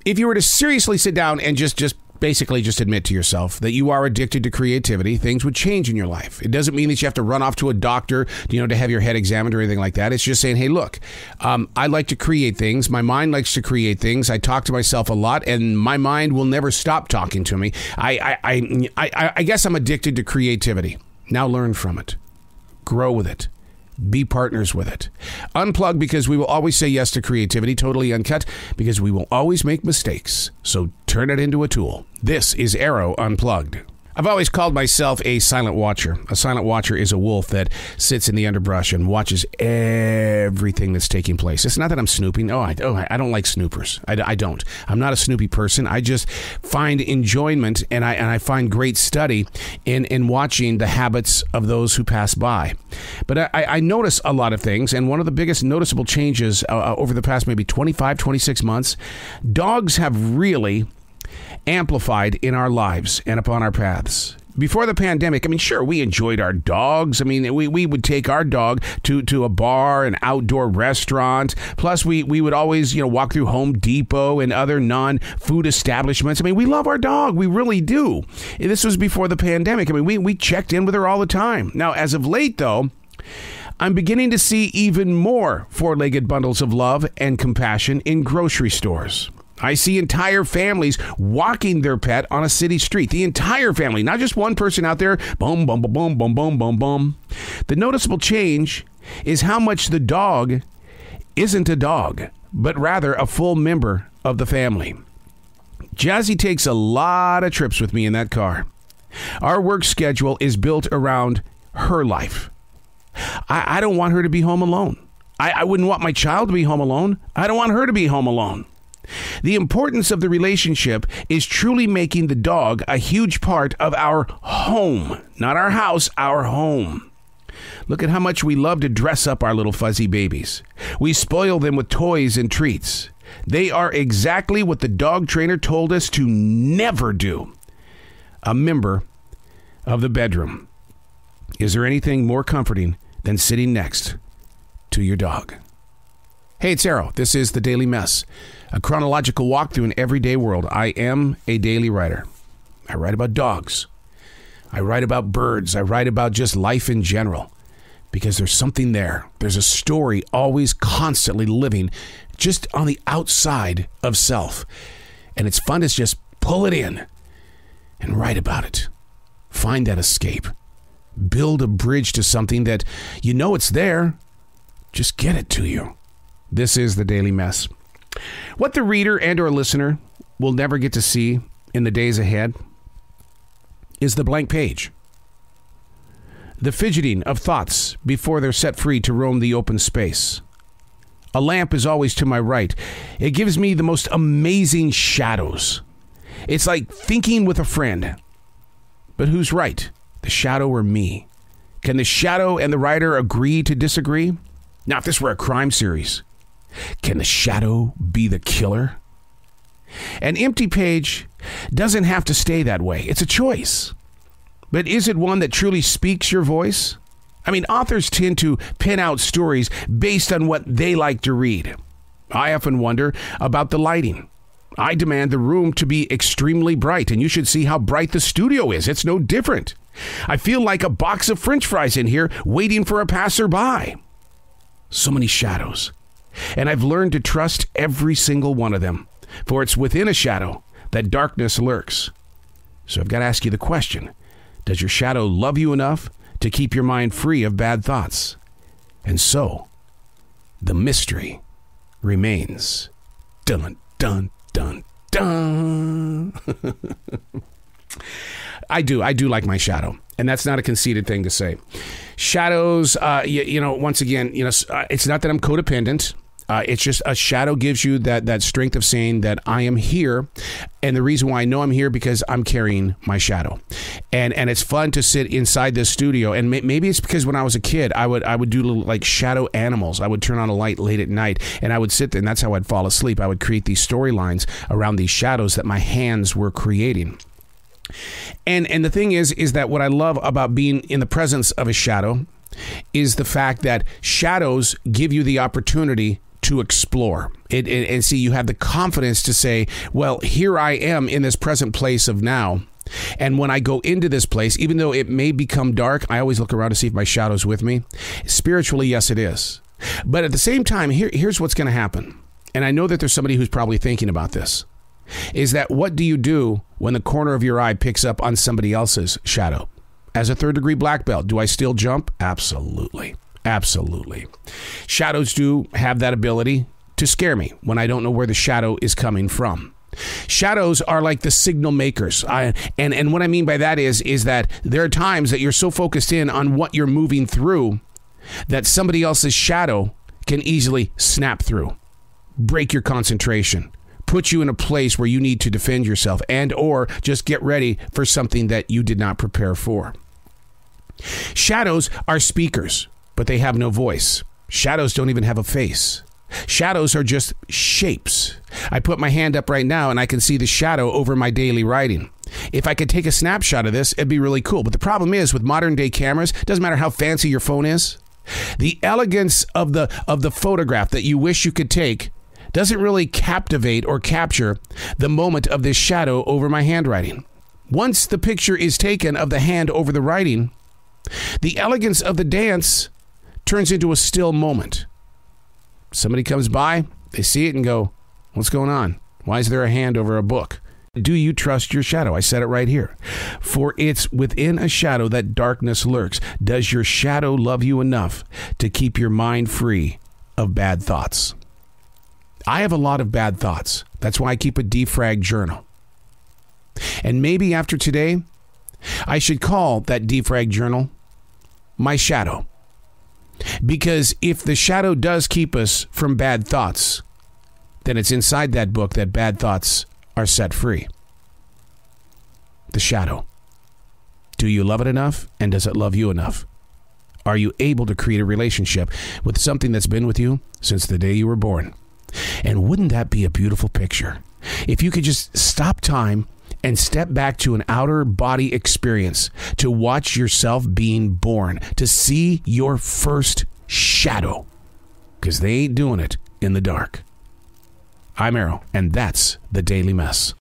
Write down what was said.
If you were to seriously sit down and just basically just admit to yourself that you are addicted to creativity, things would change in your life. It doesn't mean that you have to run off to a doctor, to have your head examined or anything like that. It's just saying, hey, look, I like to create things. My mind likes to create things. I talk to myself a lot, and my mind will never stop talking to me. I guess I'm addicted to creativity. Now learn from it. Grow with it. Be partners with it. Unplug, because we will always say yes to creativity. Totally Uncut, because we will always make mistakes. So turn it into a tool. This is Arroe Unplugged. I've always called myself a silent watcher. A silent watcher is a wolf that sits in the underbrush and watches everything that's taking place. It's not that I'm snooping. I don't like snoopers. I don't. I'm not a snoopy person. I just find enjoyment and I find great study in watching the habits of those who pass by. But I notice a lot of things, and one of the biggest noticeable changes over the past maybe 25, 26 months, dogs have really amplified in our lives and upon our paths. Before the pandemic, sure, we enjoyed our dogs. We would take our dog to a bar, an outdoor restaurant. Plus, we would always, walk through Home Depot and other non-food establishments. We love our dog. We really do. This was before the pandemic. We checked in with her all the time. Now, as of late, though, I'm beginning to see even more four-legged bundles of love and compassion in grocery stores. I see entire families walking their pet on a city street. The entire family, not just one person out there. Boom, boom, boom, boom, boom, boom, boom, boom. The noticeable change is how much the dog isn't a dog, but rather a full member of the family. Jazzy takes a lot of trips with me in that car. Our work schedule is built around her life. I don't want her to be home alone. I wouldn't want my child to be home alone. I don't want her to be home alone. The importance of the relationship is truly making the dog a huge part of our home. Not our house, our home. Look at how much we love to dress up our little fuzzy babies. We spoil them with toys and treats. They are exactly what the dog trainer told us to never do. A member of the bedroom. Is there anything more comforting than sitting next to your dog? Hey, it's Arroe. This is The Daily Mess, a chronological walk through an everyday world. I am a daily writer. I write about dogs. I write about birds. I write about just life in general, because there's something there. There's a story always constantly living just on the outside of self. And it's fun to just pull it in and write about it. Find that escape. Build a bridge to something that it's there. Just get it to you. This is The Daily Mess. What the reader and or listener will never get to see in the days ahead is the blank page. The fidgeting of thoughts before they're set free to roam the open space. A lamp is always to my right. It gives me the most amazing shadows. It's like thinking with a friend. But who's right, the shadow or me? Can the shadow and the writer agree to disagree? Now, if this were a crime series, can the shadow be the killer? An empty page doesn't have to stay that way. It's a choice. But is it one that truly speaks your voice? Authors tend to pen out stories based on what they like to read. I often wonder about the lighting. I demand the room to be extremely bright, and you should see how bright the studio is. It's no different. I feel like a box of French fries in here waiting for a passerby. So many shadows. And I've learned to trust every single one of them, for it's within a shadow that darkness lurks. So I've got to ask you the question, does your shadow love you enough to keep your mind free of bad thoughts? And so, the mystery remains. Dun, dun, dun, dun. I do like my shadow. And that's not a conceited thing to say. Shadows, once again, it's not that I'm codependent. It's just a shadow gives you that strength of saying that I am here. And the reason why I know I'm here because I'm carrying my shadow. And it's fun to sit inside this studio. And maybe it's because when I was a kid, I would do little like shadow animals. I would turn on a light late at night and I would sit there, and that's how I'd fall asleep. I would create these storylines around these shadows that my hands were creating. And the thing is that what I love about being in the presence of a shadow is the fact that shadows give you the opportunity to explore. And see, you have the confidence to say, well, here I am in this present place of now. And when I go into this place, even though it may become dark, I always look around to see if my shadow's with me. Spiritually, yes, it is. But at the same time, here's what's going to happen. And I know that there's somebody who's probably thinking about this. Is that what do you do when the corner of your eye picks up on somebody else's shadow? As a third-degree black belt, do I still jump? Absolutely. Absolutely. Shadows do have that ability to scare me when I don't know where the shadow is coming from. Shadows are like the signal makers. And what I mean by that is that there are times that you're so focused in on what you're moving through that somebody else's shadow can easily snap through, break your concentration, put you in a place where you need to defend yourself and or just get ready for something that you did not prepare for. Shadows are speakers, but they have no voice. Shadows don't even have a face. Shadows are just shapes. I put my hand up right now and I can see the shadow over my daily writing. If I could take a snapshot of this, it'd be really cool. But the problem is with modern day cameras, it doesn't matter how fancy your phone is. The elegance of the photograph that you wish you could take doesn't really captivate or capture the moment of this shadow over my handwriting. Once the picture is taken of the hand over the writing, the elegance of the dance turns into a still moment. Somebody comes by, they see it and go, what's going on? Why is there a hand over a book? Do you trust your shadow? I said it right here. For it's within a shadow that darkness lurks. Does your shadow love you enough to keep your mind free of bad thoughts? I have a lot of bad thoughts. That's why I keep a defrag journal. And maybe after today, I should call that defrag journal my shadow. Because if the shadow does keep us from bad thoughts, then it's inside that book that bad thoughts are set free. The shadow. Do you love it enough? And does it love you enough? Are you able to create a relationship with something that's been with you since the day you were born? And wouldn't that be a beautiful picture? If you could just stop time and step back to an outer body experience to watch yourself being born, to see your first shadow, because they ain't doing it in the dark. I'm Arroe, and that's the Daily Mess.